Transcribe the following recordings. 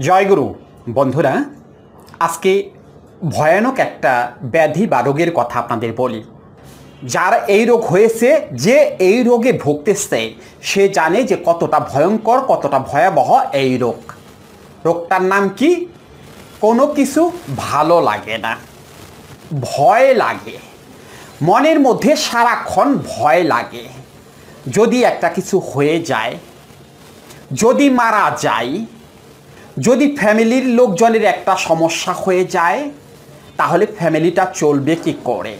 জয়গুরু বন্ধুরা, আজকে ভয়ানক একটা ব্যাধি বা রোগের কথা আপনাদের বলি। যার এই রোগ হয়েছে, যে এই রোগে ভুগতেছে, সে জানে যে কতটা ভয়ঙ্কর, কতটা ভয়াবহ এই রোগ। রোগটার নাম কি? কোনো কিছু ভালো লাগে না, ভয় লাগে। মনের মধ্যে সারাক্ষণ ভয় লাগে। যদি একটা কিছু হয়ে যায়, যদি মারা যায়, যদি ফ্যামিলির লোকজনের একটা সমস্যা হয়ে যায়, তাহলে ফ্যামিলিটা চলবে কি করে?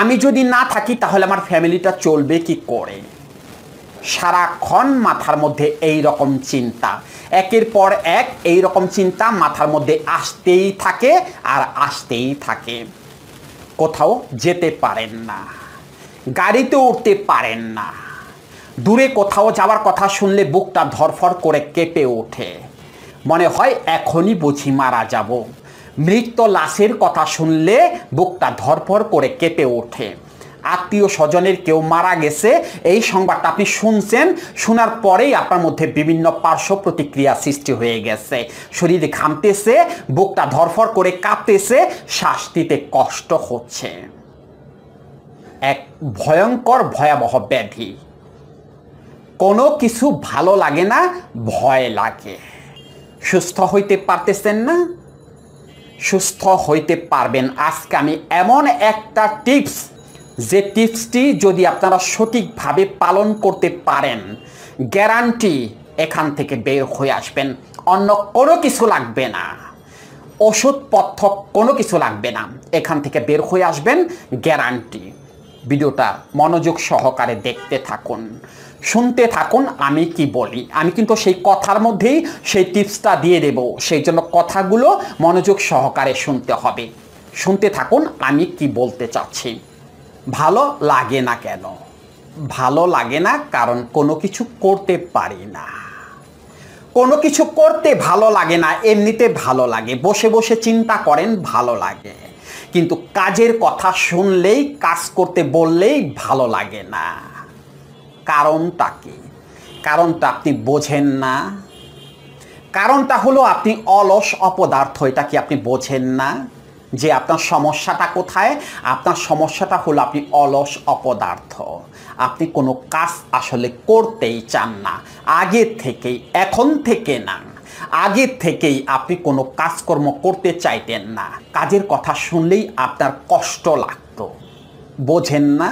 আমি যদি না থাকি তাহলে আমার ফ্যামিলিটা চলবে কি করে? সারাক্ষণ মাথার মধ্যে এই রকম চিন্তা, একের পর এক এই রকম চিন্তা মাথার মধ্যে আসতেই থাকে আর আসতেই থাকে। কোথাও যেতে পারেন না, গাড়িতে উঠতে পারেন না, দূরে কোথাও যাওয়ার কথা শুনলে বুকটা ধরফর করে কেঁপে ওঠে। মনে হয় এখনই বুঝি মারা যাব। মৃত লাশের কথা শুনলে বুকটা ধরফর করে কেঁপে ওঠে। আত্মীয় স্বজনের কেউ মারা গেছে, এই সংবাদটা আপনি শুনছেন, শোনার পরেই আপনার মধ্যে বিভিন্ন পার্শ্ব প্রতিক্রিয়া সৃষ্টি হয়ে গেছে। শরীর ঘামতেছে, বুকটা ধরফর করে কাঁপতেছে, শ্বাস নিতে কষ্ট হচ্ছে। এক ভয়ঙ্কর ভয়াবহ ব্যাধি। কোনো কিছু ভালো লাগে না, ভয় লাগে। সুস্থ হইতে পারতেছেন না? সুস্থ হইতে পারবেন। আজকে আমি এমন একটা টিপস, যে টিপসটি যদি আপনারা সঠিকভাবে পালন করতে পারেন, গ্যারান্টি এখান থেকে বের হয়ে আসবেন। অন্য কোনো কিছু লাগবে না, ওষুধপত্র কোনো কিছু লাগবে না, এখান থেকে বের হয়ে আসবেন, গ্যারান্টি। ভিডিওটা মনোযোগ সহকারে দেখতে থাকুন, শুনতে থাকুন আমি কি বলি। আমি কিন্তু সেই কথার মধ্যেই সেই টিপসটা দিয়ে দেব, সেই জন্য কথাগুলো মনোযোগ সহকারে শুনতে হবে। শুনতে থাকুন আমি কি বলতে চাচ্ছি। ভালো লাগে না কেন? ভালো লাগে না কারণ কোনো কিছু করতে পারি না। কোনো কিছু করতে ভালো লাগে না, এমনিতে ভালো লাগে। বসে বসে চিন্তা করেন, ভালো লাগে। কিন্তু কাজের কথা শুনলেই, কাজ করতে বললেই ভালো লাগে না। কারণটা কি? কারণটা আপনি বোঝেন না। কারণটা হলো আপনি অলস অপদার্থ। এটা কি আপনি বোঝেন না যে আপনার সমস্যাটা কোথায়? আপনার সমস্যাটা হলো আপনি অলস অপদার্থ। আপনি কোনো কাজ আসলে করতেই চান না আগে থেকেই, এখন থেকে না, আগে থেকেই আপনি কোনো কাজকর্ম করতে চাইতেন না। কাজের কথা শুনলেই আপনার কষ্ট লাগতো। বোঝেন না?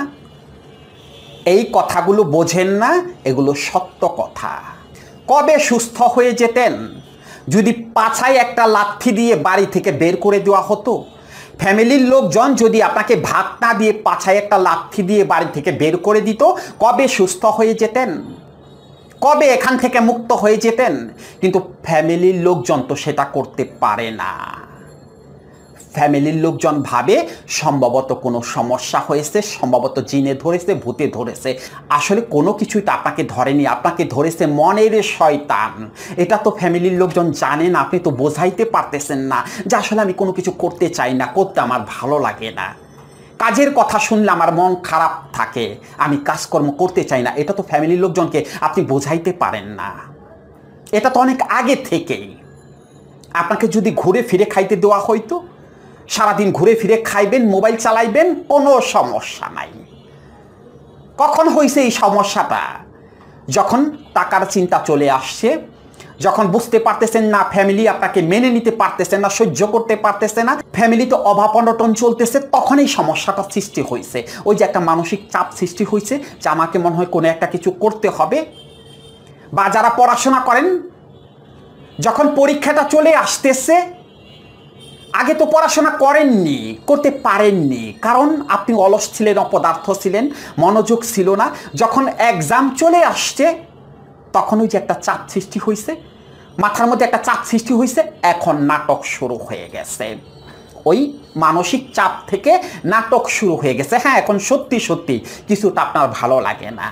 এই কথাগুলো বোঝেন না, এগুলো সত্য কথা। কবে সুস্থ হয়ে যেতেন? যদি পাছায় একটা লাথি দিয়ে বাড়ি থেকে বের করে দেওয়া হতো। ফ্যামিলির লোকজন যদি আপনাকে ভাত না দিয়ে পাছায় একটা লাথি দিয়ে বাড়ি থেকে বের করে দিত, কবে সুস্থ হয়ে যেতেন? কবে এখান থেকে মুক্ত হয়ে যেতেন? কিন্তু ফ্যামিলির লোকজন তো সেটা করতে পারে না। ফ্যামিলির লোকজন ভাবে সম্ভবত কোনো সমস্যা হয়েছে, সম্ভবত জিনে ধরেছে, ভূতে ধরেছে। আসলে কোনো কিছুই তো আপনাকে ধরেনি, আপনাকে ধরেছে মনের শয়তান। এটা তো ফ্যামিলির লোকজন জানেন, আপনি তো বোঝাইতে পারতেছেন না যে আসলে আমি কোনো কিছু করতে চাই না, করতে আমার ভালো লাগে না। কাজের কথা শুনলে আমার মন খারাপ থাকে, আমি কাজকর্ম করতে চাই না। এটা তো ফ্যামিলির লোকজনকে আপনি বোঝাইতে পারেন না। এটা তো অনেক আগে থেকেই। আপনাকে যদি ঘুরে ফিরে খাইতে দেওয়া হইতো, সারাদিন ঘুরে ফিরে খাইবেন, মোবাইল চালাইবেন, কোনো সমস্যা নাই। কখন হয়েছে এই সমস্যাটা? যখন টাকার চিন্তা চলে আসছে, যখন বুঝতে পারতেছেন না ফ্যামিলি আপনাকে মেনে নিতে পারতেছে না, সহ্য করতে পারতেছে না, ফ্যামিলিতে অভাব অনটন চলতেছে, তখন এই সমস্যাটা সৃষ্টি হয়েছে। ওই যে একটা মানসিক চাপ সৃষ্টি হয়েছে যে আমাকে মনে হয় কোনো একটা কিছু করতে হবে। বা যারা পড়াশোনা করেন, যখন পরীক্ষাটা চলে আসতেছে, আগে তো পড়াশোনা করেননি, করতে পারেননি, কারণ আপনি অলস ছিলেন, অপদার্থ ছিলেন, মনোযোগ ছিল না। যখন এক্সাম চলে আসছে, তখন ওই যে একটা চাপ সৃষ্টি হয়েছে, মাথার মধ্যে একটা চাপ সৃষ্টি হয়েছে, এখন নাটক শুরু হয়ে গেছে। ওই মানসিক চাপ থেকে নাটক শুরু হয়ে গেছে। হ্যাঁ, এখন সত্যি সত্যি কিছুটা আপনার ভালো লাগে না।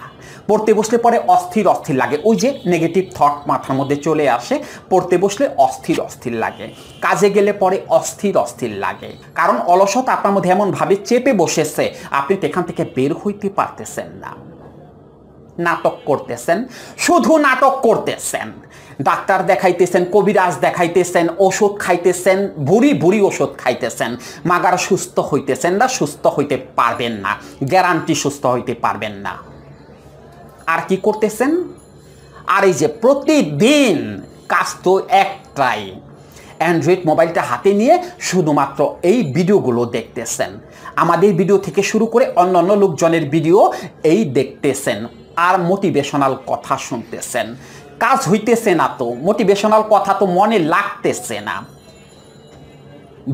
পড়তে বসলে পরে অস্থির অস্থির লাগে। ওই যে নেগেটিভ থট মাথার মধ্যে চলে আসে, পড়তে বসলে অস্থির অস্থির লাগে, কাজে গেলে পরে অস্থির অস্থির লাগে। কারণ অলসতা আপনার মধ্যে এমনভাবে চেপে বসেছে, আপনি এখান থেকে বের হইতে পারতেছেন না। নাটক করতেছেন, শুধু নাটক করতেছেন। ডাক্তার দেখাইতেছেন, কবিরাজ দেখাইতেছেন, ওষুধ খাইতেছেন, বুড়ি বুড়ি ওষুধ খাইতেছেন, মাগার সুস্থ হইতেছেন না, সুস্থ হইতে পারবেন না, গ্যারান্টি সুস্থ হইতে পারবেন না। আর কি করতেছেন? আর এই যে প্রতিদিন কাজ তো একটাই, অ্যান্ড্রয়েড মোবাইলটা হাতে নিয়ে শুধুমাত্র এই ভিডিওগুলো দেখতেছেন। আমাদের ভিডিও থেকে শুরু করে অন্যান্য লোকজনের ভিডিও এই দেখতেছেন আর মোটিভেশনাল কথা শুনতেছেন। কাজ হইতেছে না তো, মোটিভেশনাল কথা তো মনে লাগতেছে না।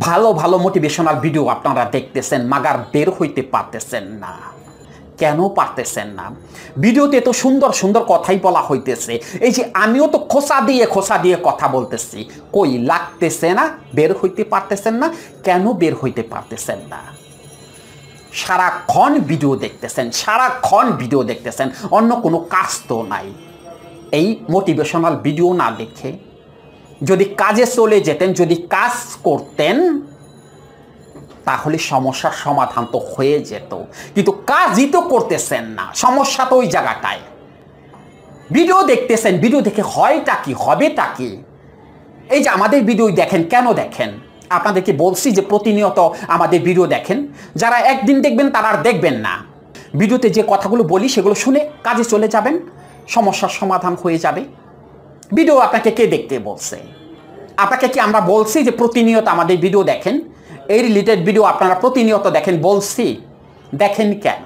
ভালো ভালো মোটিভেশনাল ভিডিও আপনারা দেখতেছেন, মাগার বের হইতে পারতেছেন না। কেন পারতেছেন না? ভিডিওতে তো সুন্দর সুন্দর কথাই বলা হইতেছে, এই যে আমিও তো খোসা দিয়ে কথা বলতেছি, কই লাগতেছে না, বের হইতে পারতেছেন না। কেন বের হইতে পারতেছেন না? সারাক্ষণ ভিডিও দেখতেছেন, সারাক্ষণ ভিডিও দেখতেছেন, অন্য কোনো কাজ তো নাই। এই মোটিভেশনাল ভিডিও না দেখে যদি কাজে চলে যেতেন, যদি কাজ করতেন, তাহলে সমস্যার সমাধান তো হয়ে যেত। কিন্তু কাজই তো করতেছেন না, সমস্যা তো ওই জায়গাটায়। ভিডিও দেখতেছেন, ভিডিও দেখে হয়টা কি, হবেটা কি? এই যে আমাদের ভিডিও দেখেন, কেন দেখেন? আপনাদেরকে বলছি যে প্রতিনিয়ত আমাদের ভিডিও দেখেন। যারা একদিন দেখবেন তারা আর দেখবেন না। ভিডিওতে যে কথাগুলো বলি সেগুলো শুনে কাজে চলে যাবেন, সমস্যার সমাধান হয়ে যাবে। ভিডিও আপনাকে কে দেখতে বলছে? আপনাকে কি আমরা বলছি যে প্রতিনিয়ত আমাদের ভিডিও দেখেন, এই রিলেটেড ভিডিও আপনারা প্রতিনিয়ত দেখেন? বলছি। দেখেন কেন?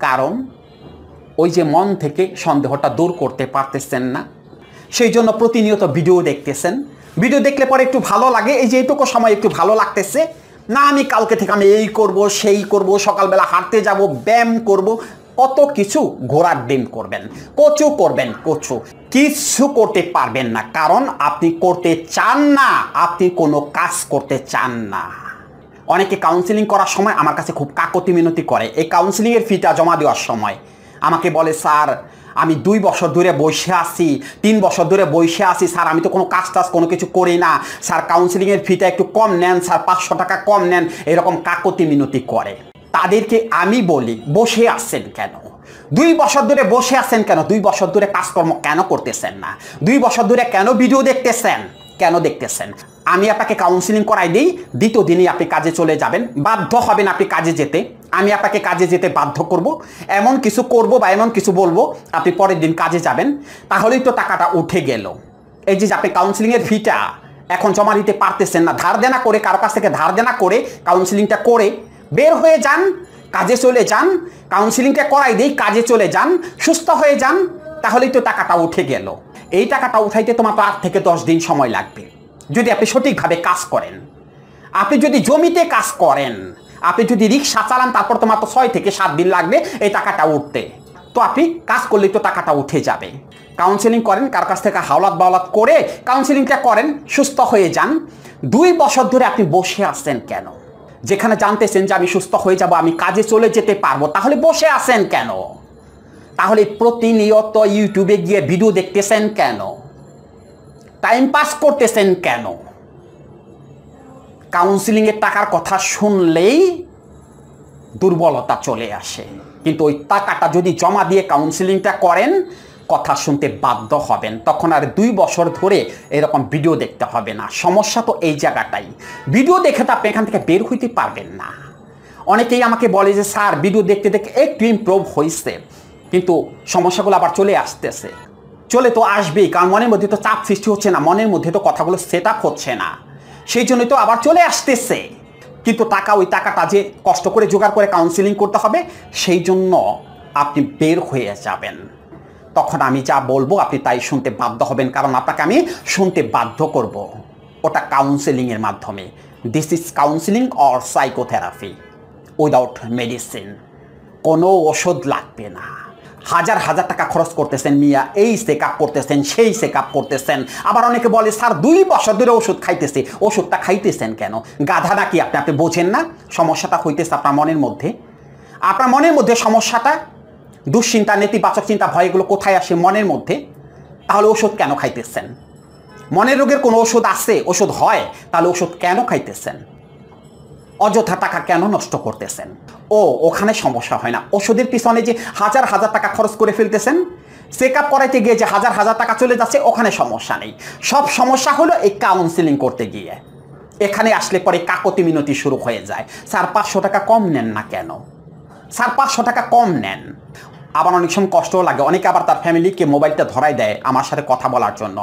কারণ ওই যে মন থেকে সন্দেহটা দূর করতে পারতেছেন না, সেই জন্য প্রতিনিয়ত ভিডিও দেখতেছেন। ভিডিও দেখলে পরে একটু ভালো লাগে, এই যে এইটুকু সময় একটু ভালো লাগতেছে না, আমি কালকে থেকে আমি এই করব, সেই করব, সকালবেলা হাঁটতে যাব, ব্যায়াম করব, কত কিছু ঘোরার দিন করবেন, কচু করবেন, কচু কিছু করতে পারবেন না। কারণ আপনি করতে চান না, আপনি কোনো কাজ করতে চান না। অনেকে কাউন্সিলিং করার সময় আমার কাছে খুব কাকতি মিনতি করে। এই কাউন্সিলিংয়ের ফিটা জমা দেওয়ার সময় আমাকে বলে, স্যার আমি 2 বছর ধরে বসে আছি, 3 বছর ধরে বসে আছি স্যার, আমি তো কোনো কাজ টাজ কোনো কিছু করি না স্যার, কাউন্সিলিংয়ের ফিটা একটু কম নেন স্যার, 500 টাকা কম নেন, এরকম কাকতি মিনতি করে। তাদেরকে আমি বলি, বসে আসছেন কেন? 2 বছর ধরে বসে আছেন কেন? 2 বছর ধরে কাজকর্ম কেন করতেছেন না? 2 বছর ধরে কেন ভিডিও দেখতেছেন? কেন দেখতেছেন? আমি আপনাকে কাউন্সিলিং করাই দিই, দ্বিতীয় দিনই আপনি কাজে চলে যাবেন, বাধ্য হবেন আপনি কাজে যেতে। আমি আপনাকে কাজে যেতে বাধ্য করব, এমন কিছু করব বা এমন কিছু বলবো, আপনি পরের দিন কাজে যাবেন, তাহলেই তো টাকাটা উঠে গেল। এই যে আপনি কাউন্সিলিংয়ের ফিটা এখন জমা দিতে পারতেছেন না, ধার দেনা করে, কারো কাছ থেকে ধার দেনা করে কাউন্সিলিংটা করে বের হয়ে যান, কাজে চলে যান। কাউন্সিলিংটা করাই দিই, কাজে চলে যান, সুস্থ হয়ে যান, তাহলেই তো টাকাটা উঠে গেল। এই টাকাটা উঠাইতে তোমার তো 8 থেকে 10 দিন সময় লাগবে যদি আপনি সঠিকভাবে কাজ করেন। আপনি যদি জমিতে কাজ করেন, আপনি যদি রিক্সা চালান, তারপর তোমার তো 6 থেকে 7 দিন লাগবে এই টাকাটা উঠতে। তো আপনি কাজ করলেই তো টাকাটা উঠে যাবে। কাউন্সিলিং করেন, কার কাছ থেকে হাওলাত বাওলাত করে কাউন্সিলিংটা করেন, সুস্থ হয়ে যান। 2 বছর ধরে আপনি বসে আছেন কেন? যেখানে জানতেছেন যে আমি সুস্থ হয়ে যাব, আমি কাজে চলে যেতে পারবো, তাহলে বসে আছেন কেন? তাহলে প্রতিনিয়ত ইউটিউবে গিয়ে ভিডিও দেখতেছেন কেন? টাইম পাস করতেছেন কেন? কাউন্সিলিংয়ের টাকার কথা শুনলেই দুর্বলতা চলে আসে, কিন্তু ওই টাকাটা যদি জমা দিয়ে কাউন্সিলিংটা করেন, কথা শুনতে বাধ্য হবেন, তখন আর 2 বছর ধরে এরকম ভিডিও দেখতে হবে না। সমস্যা তো এই জায়গাটাই, ভিডিও দেখে তো আপনি এখান থেকে বের হইতে পারবেন না। অনেকেই আমাকে বলে যে স্যার ভিডিও দেখতে দেখতে একটু ইমপ্রুভ হয়েছে, কিন্তু সমস্যাগুলো আবার চলে আসতেছে। চলে তো আসবেই, কারণ মনের মধ্যে তো চাপ সৃষ্টি হচ্ছে না, মনের মধ্যে তো কথাগুলো সেট আপ হচ্ছে না, সেই জন্যই তো আবার চলে আসতেছে। কিন্তু ওই টাকাটা যে কষ্ট করে জোগাড় করে কাউন্সিলিং করতে হবে, সেই জন্য আপনি বের হয়ে যাবেন। তখন আমি যা বলবো আপনি তাই শুনতে বাধ্য হবেন, কারণ আপনাকে আমি শুনতে বাধ্য করব, ওটা কাউন্সিলিংয়ের মাধ্যমে। This is counselling or psychotherapy without medicine. কোনো ওষুধ লাগবে না। হাজার হাজার টাকা খরচ করতেছেন মিয়া, এই চেক আপ করতেছেন, সেই চেক আপ করতেছেন। আবার অনেকে বলে স্যার 2 বছর ধরে ওষুধ খাইতেছে, ওষুধটা খাইতেছেন কেন? গাধা নাকি আপনি? আপনি বোঝেন না সমস্যাটা হইতেছে আপনার মনের মধ্যে। আপনার মনের মধ্যে সমস্যাটা, দুশ্চিন্তা, নেতিবাচক চিন্তা, ভয়, এগুলো কোথায় আসে? মনের মধ্যে। তাহলে ওষুধ কেন খাইতেছেন? মনের রোগের কোনো ওষুধ আছে? ওষুধ হয়? তাহলে ওষুধ কেন খাইতেছেন? অযথা টাকা কেন নষ্ট করতেছেন? ওখানে সমস্যা হয় না। ওষুধের পিছনে যে হাজার হাজার টাকা খরচ করে ফেলতেছেন, চেক আপ করাইতে গিয়ে যে হাজার হাজার টাকা চলে যাচ্ছে, ওখানে সমস্যা নেই। সব সমস্যা হলো এই কাউন্সিলিং করতে গিয়ে। এখানে আসলে পরে কাকতি মিনতি শুরু হয়ে যায়। স্যার 500 টাকা কম নেন না কেন? স্যার 500 টাকা কম নেন। আবার অনেক সময় কষ্টও লাগে। অনেকে আবার তার ফ্যামিলিকে মোবাইলটা ধরাই দেয় আমার সাথে কথা বলার জন্য,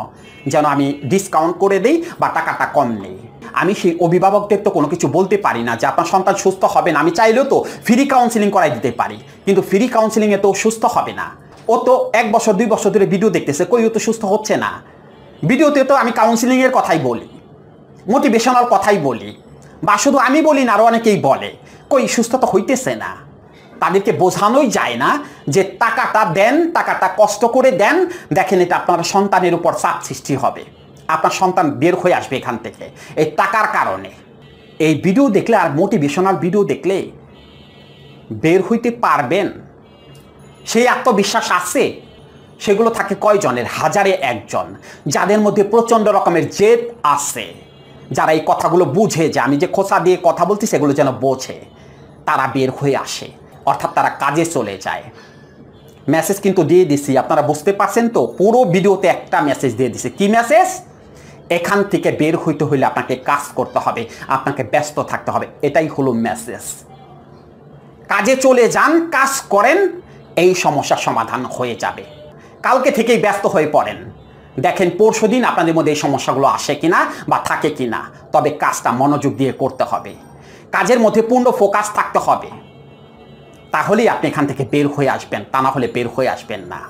যেন আমি ডিসকাউন্ট করে দিই বা টাকাটা কম নেই। আমি সেই অভিভাবকদের তো কোনো কিছু বলতে পারি না যে আপনার সন্তান সুস্থ হবে না। আমি চাইলেও তো ফ্রি কাউন্সিলিং করাই দিতে পারি, কিন্তু ফ্রি কাউন্সিলিংয়ে তো সুস্থ হবে না। ও তো 1 বছর 2 বছর ধরে ভিডিও দেখতেছে, কই ও তো সুস্থ হচ্ছে না। ভিডিওতে তো আমি কাউন্সিলিংয়ের কথাই বলি, মোটিভেশনাল কথাই বলি, বা শুধু আমি বলি না, আরও অনেকেই বলে, কই সুস্থ তো হইতেছে না। তাদেরকে বোঝানোই যায় না যে টাকাটা দেন, টাকাটা কষ্ট করে দেন, দেখেন এটা আপনার সন্তানের উপর চাপ সৃষ্টি হবে, আপনার সন্তান বের হয়ে আসবে এখান থেকে এই টাকার কারণে। এই ভিডিও দেখলে আর মোটিভেশনাল ভিডিও দেখলে বের হইতে পারবেন, সেই আত্মবিশ্বাস আছে। সেগুলো থাকে কয়জনের? 1000-এ 1 জন, যাদের মধ্যে প্রচণ্ড রকমের জেদ আছে, যারা এই কথাগুলো বুঝে যে আমি যে খোঁচা দিয়ে কথা বলছি সেগুলো যেন বোঝে, তারা বের হয়ে আসে, অর্থাৎ তারা কাজে চলে যায়। মেসেজ কিন্তু দিয়ে দিছি, আপনারা বুঝতে পারছেন তো? পুরো ভিডিওতে একটা মেসেজ দিয়ে দিছি। কি মেসেজ? এখান থেকে বের হইতে হইলে আপনাকে কাজ করতে হবে, আপনাকে ব্যস্ত থাকতে হবে। এটাই হলো মেসেজ। কাজে চলে যান, কাজ করেন, এই সমস্যার সমাধান হয়ে যাবে। কালকে থেকেই ব্যস্ত হয়ে পড়েন, দেখেন পরশুদিন আপনাদের মধ্যে এই সমস্যাগুলো আসে কিনা বা থাকে কিনা। তবে কাজটা মনোযোগ দিয়ে করতে হবে, কাজের মধ্যে পূর্ণ ফোকাস থাকতে হবে, তাহলেই আপনি এখান থেকে বের হয়ে আসবেন, তা না হলে বের হয়ে আসবেন না।